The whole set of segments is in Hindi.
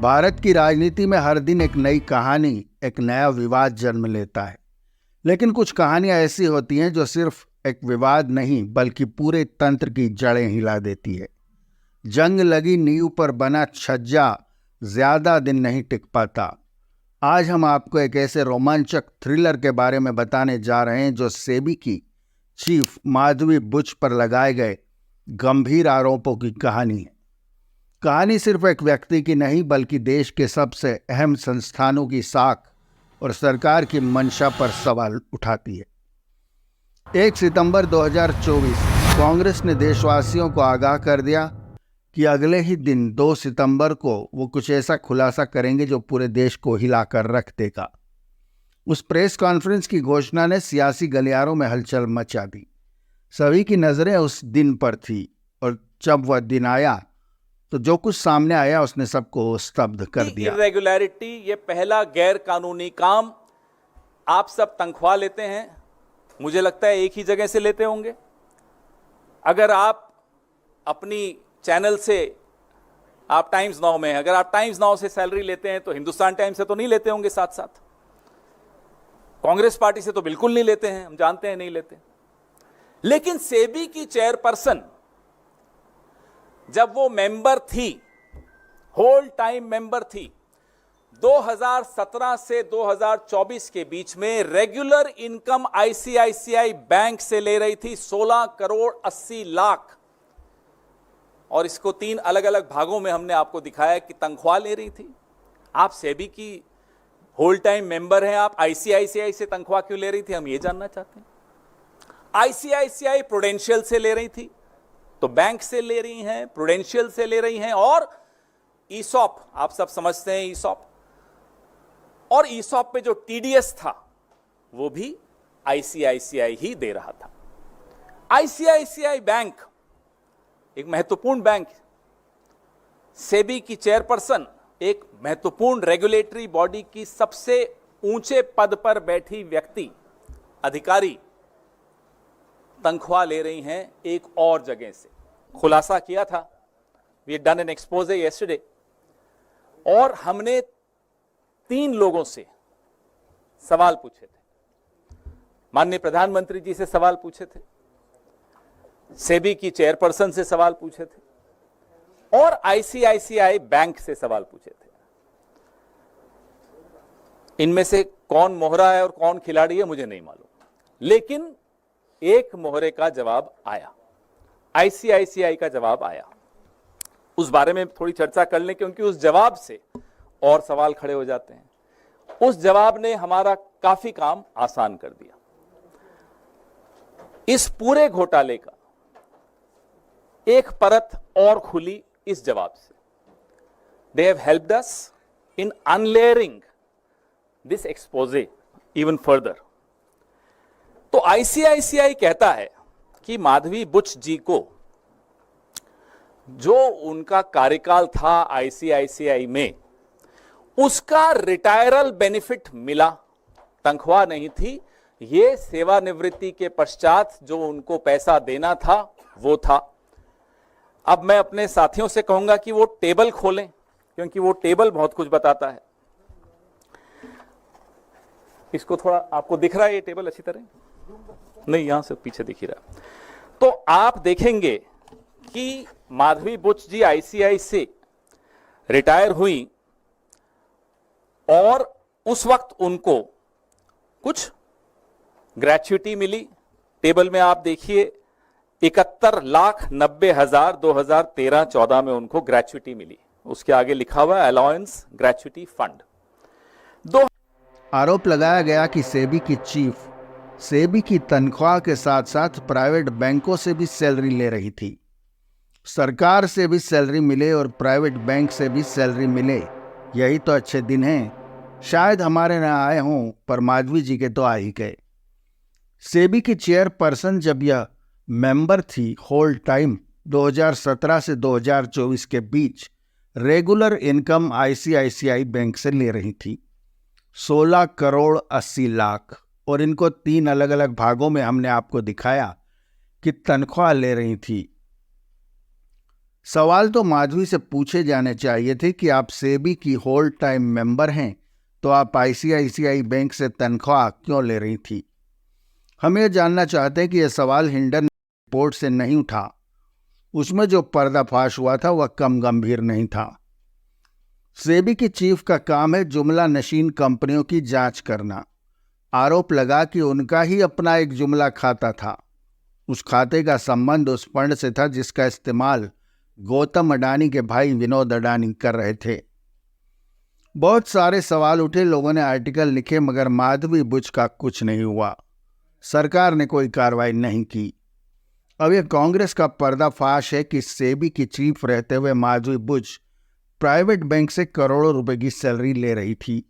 भारत की राजनीति में हर दिन एक नई कहानी, एक नया विवाद जन्म लेता है। लेकिन कुछ कहानियां ऐसी होती हैं जो सिर्फ एक विवाद नहीं बल्कि पूरे तंत्र की जड़ें हिला देती है। जंग लगी नींव पर बना छज्जा ज्यादा दिन नहीं टिक पाता। आज हम आपको एक ऐसे रोमांचक थ्रिलर के बारे में बताने जा रहे हैं जो सेबी की चीफ माधवी बुच पर लगाए गए गंभीर आरोपों की कहानी है। कहानी सिर्फ एक व्यक्ति की नहीं बल्कि देश के सबसे अहम संस्थानों की साख और सरकार की मंशा पर सवाल उठाती है। 1 सितंबर 2024 कांग्रेस ने देशवासियों को आगाह कर दिया कि अगले ही दिन 2 सितंबर को वो कुछ ऐसा खुलासा करेंगे जो पूरे देश को हिलाकर रख देगा। उस प्रेस कॉन्फ्रेंस की घोषणा ने सियासी गलियारों में हलचल मचा दी। सभी की नजरें उस दिन पर थी और जब वह दिन आया तो जो कुछ सामने आया उसने सबको स्तब्ध कर दिया। इरेगुलरिटी, ये पहला गैर कानूनी काम। आप सब तनख्वाह लेते हैं, मुझे लगता है एक ही जगह से लेते होंगे। अगर आप अपनी चैनल से, आप टाइम्स नाउ में, अगर आप टाइम्स नाउ से सैलरी लेते हैं तो हिंदुस्तान टाइम्स से तो नहीं लेते होंगे। साथ साथ कांग्रेस पार्टी से तो बिल्कुल नहीं लेते हैं, हम जानते हैं नहीं लेते। लेकिन सेबी की चेयरपर्सन जब वो मेंबर थी, होल टाइम मेंबर थी, 2017 से 2024 के बीच में रेगुलर इनकम आईसीआईसीआई बैंक से ले रही थी 16 करोड़ 80 लाख। और इसको 3 अलग अलग भागों में हमने आपको दिखाया कि तनख्वाह ले रही थी। आप सेबी की होल टाइम मेंबर हैं, आप आईसीआईसीआई से तनख्वाह क्यों ले रही थी, हम ये जानना चाहते हैं। आईसीआईसीआई प्रूडेंशियल से ले रही थी तो बैंक से ले रही हैं, प्रूडेंशियल से ले रही हैं, और ईसॉप, आप सब समझते हैं ईसॉप, और ईसॉप पे जो टीडीएस था वो भी आईसीआईसीआई ही दे रहा था। आईसीआईसीआई बैंक एक महत्वपूर्ण बैंक, सेबी की चेयरपर्सन एक महत्वपूर्ण रेगुलेटरी बॉडी की सबसे ऊंचे पद पर बैठी व्यक्ति, अधिकारी, तनख्वाह ले रही हैं एक और जगह से। खुलासा किया था, we had done an expose yesterday, और हमने 3 लोगों से सवाल पूछे थे। माननीय प्रधानमंत्री जी से सवाल पूछे थे, सेबी की चेयरपर्सन से सवाल पूछे थे, और आईसीआईसीआई बैंक से सवाल पूछे थे। इनमें से कौन मोहरा है और कौन खिलाड़ी है मुझे नहीं मालूम, लेकिन एक मोहरे का जवाब आया, आईसीआईसीआई का जवाब आया। उस बारे में थोड़ी चर्चा कर लें क्योंकि उस जवाब से और सवाल खड़े हो जाते हैं। उस जवाब ने हमारा काफी काम आसान कर दिया। इस पूरे घोटाले का एक परत और खुली इस जवाब से। They have helped us in unlayering this expose even further. तो आईसीआईसीआई कहता है कि माधवी बुच जी को जो उनका कार्यकाल था आईसीआईसीआई में, उसका रिटायरल बेनिफिट मिला, तनख्वाह नहीं थी। ये सेवानिवृत्ति के पश्चात जो उनको पैसा देना था वो था। अब मैं अपने साथियों से कहूंगा कि वो टेबल खोलें क्योंकि वो टेबल बहुत कुछ बताता है। इसको थोड़ा, आपको दिख रहा है ये टेबल अच्छी तरह? नहीं, यहां से पीछे दिख ही रहा। तो आप देखेंगे कि माधवी बुच जी आईसीआई से रिटायर हुई और उस वक्त उनको कुछ ग्रेच्युटी मिली। टेबल में आप देखिए 71,90,000 2013-14 में उनको ग्रेच्युटी मिली। उसके आगे लिखा हुआ है अलाउंस ग्रेच्युटी फंड। आरोप लगाया गया कि सेबी की चीफ सेबी की तनख्वाह के साथ साथ प्राइवेट बैंकों से भी सैलरी ले रही थी। सरकार से भी सैलरी मिले और प्राइवेट बैंक से भी सैलरी मिले, यही तो अच्छे दिन हैं। शायद हमारे न आए हों पर माधवी जी के तो आ ही गए। सेबी की चेयरपर्सन जब यह मेंबर थी, होल टाइम 2017 से 2024 के बीच रेगुलर इनकम आईसीआईसीआई बैंक से ले रही थी 16 करोड़ 80 लाख, और इनको 3 अलग अलग भागों में हमने आपको दिखाया कि तनख्वाह ले रही थी। सवाल तो माधवी से पूछे जाने चाहिए थे कि आप सेबी की होल टाइम मेंबर हैं, तो आप आईसीआईसीआई बैंक से तनख्वाह क्यों ले रही थी। हम ये जानना चाहते हैं कि यह सवाल हिंडन रिपोर्ट से नहीं उठा। उसमें जो पर्दाफाश हुआ था वह कम गंभीर नहीं था। सेबी की चीफ का काम है जुमला नशीन कंपनियों की जांच करना। आरोप लगा कि उनका ही अपना एक जुमला खाता था। उस खाते का संबंध उस फंड से था जिसका इस्तेमाल गौतम अडानी के भाई विनोद अडानी कर रहे थे। बहुत सारे सवाल उठे, लोगों ने आर्टिकल लिखे, मगर माधवी बुच का कुछ नहीं हुआ। सरकार ने कोई कार्रवाई नहीं की। अब यह कांग्रेस का पर्दाफाश है कि सेबी की चीफ रहते हुए माधवी बुच प्राइवेट बैंक से करोड़ों रुपए की सैलरी ले रही थी।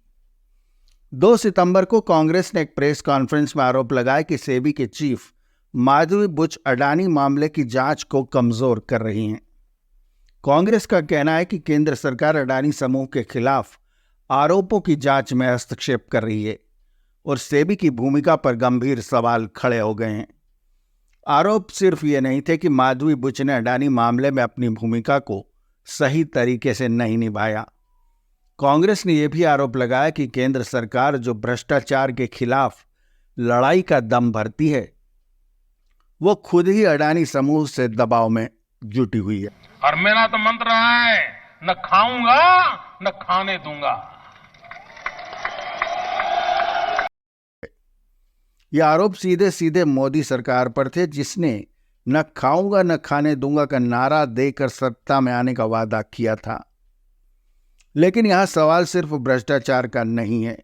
2 सितंबर को कांग्रेस ने एक प्रेस कॉन्फ्रेंस में आरोप लगाया कि सेबी के चीफ माधवी बुच अडानी मामले की जांच को कमजोर कर रही हैं। कांग्रेस का कहना है कि केंद्र सरकार अडानी समूह के खिलाफ आरोपों की जांच में हस्तक्षेप कर रही है और सेबी की भूमिका पर गंभीर सवाल खड़े हो गए हैं। आरोप सिर्फ ये नहीं थे कि माधवी बुच ने अडानी मामले में अपनी भूमिका को सही तरीके से नहीं निभाया। कांग्रेस ने यह भी आरोप लगाया कि केंद्र सरकार जो भ्रष्टाचार के खिलाफ लड़ाई का दम भरती है, वो खुद ही अडानी समूह से दबाव में जुटी हुई है। और मेरा तो मंत्र है, न खाऊंगा न खाने दूंगा। यह आरोप सीधे सीधे मोदी सरकार पर थे, जिसने न खाऊंगा न खाने दूंगा का नारा देकर सत्ता में आने का वादा किया था। लेकिन यहां सवाल सिर्फ भ्रष्टाचार का नहीं है।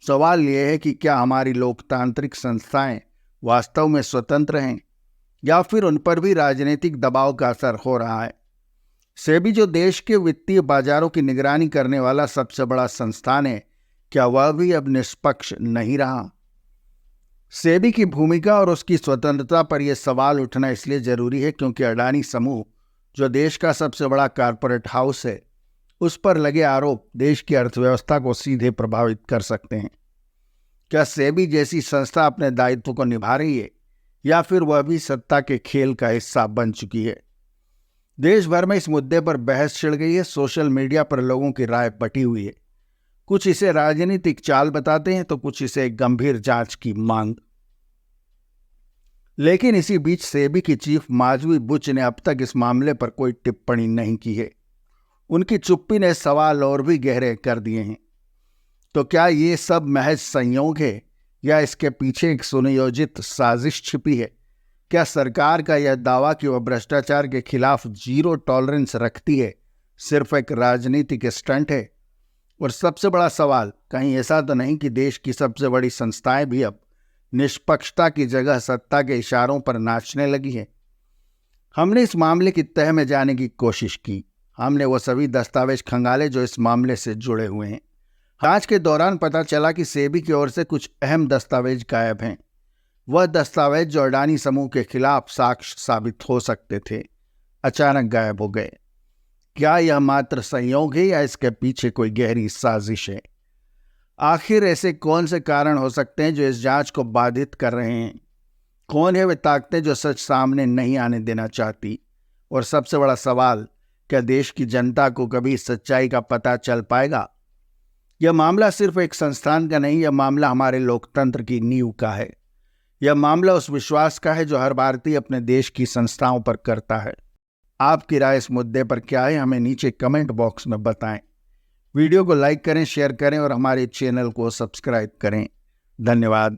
सवाल यह है कि क्या हमारी लोकतांत्रिक संस्थाएं वास्तव में स्वतंत्र हैं या फिर उन पर भी राजनीतिक दबाव का असर हो रहा है। सेबी जो देश के वित्तीय बाजारों की निगरानी करने वाला सबसे बड़ा संस्थान है, क्या वह भी अब निष्पक्ष नहीं रहा। सेबी की भूमिका और उसकी स्वतंत्रता पर यह सवाल उठना इसलिए जरूरी है क्योंकि अडानी समूह जो देश का सबसे बड़ा कॉरपोरेट हाउस है, उस पर लगे आरोप देश की अर्थव्यवस्था को सीधे प्रभावित कर सकते हैं। क्या सेबी जैसी संस्था अपने दायित्व को निभा रही है या फिर वह भी सत्ता के खेल का हिस्सा बन चुकी है। देश भर में इस मुद्दे पर बहस छिड़ गई है। सोशल मीडिया पर लोगों की राय बटी हुई है। कुछ इसे राजनीतिक चाल बताते हैं तो कुछ इसे गंभीर जांच की मांग। लेकिन इसी बीच सेबी की चीफ माधवी बुच ने अब तक इस मामले पर कोई टिप्पणी नहीं की है। उनकी चुप्पी ने सवाल और भी गहरे कर दिए हैं। तो क्या ये सब महज संयोग है या इसके पीछे एक सुनियोजित साजिश छिपी है। क्या सरकार का यह दावा कि वह भ्रष्टाचार के खिलाफ जीरो टॉलरेंस रखती है सिर्फ एक राजनीतिक स्टंट है। और सबसे बड़ा सवाल, कहीं ऐसा तो नहीं कि देश की सबसे बड़ी संस्थाएं भी अब निष्पक्षता की जगह सत्ता के इशारों पर नाचने लगी है। हमने इस मामले की तह में जाने की कोशिश की। हमने वो सभी दस्तावेज खंगाले जो इस मामले से जुड़े हुए हैं। जांच के दौरान पता चला कि सेबी की ओर से कुछ अहम दस्तावेज गायब हैं। वह दस्तावेज जो अडानी समूह के खिलाफ साक्ष्य साबित हो सकते थे, अचानक गायब हो गए। क्या यह मात्र संयोग है या इसके पीछे कोई गहरी साजिश है। आखिर ऐसे कौन से कारण हो सकते हैं जो इस जांच को बाधित कर रहे हैं। कौन है वे ताकतें जो सच सामने नहीं आने देना चाहती। और सबसे बड़ा सवाल, क्या देश की जनता को कभी सच्चाई का पता चल पाएगा। यह मामला सिर्फ एक संस्थान का नहीं, यह मामला हमारे लोकतंत्र की नींव का है। यह मामला उस विश्वास का है जो हर भारतीय अपने देश की संस्थाओं पर करता है। आपकी राय इस मुद्दे पर क्या है, हमें नीचे कमेंट बॉक्स में बताएं। वीडियो को लाइक करें, शेयर करें और हमारे चैनल को सब्सक्राइब करें। धन्यवाद।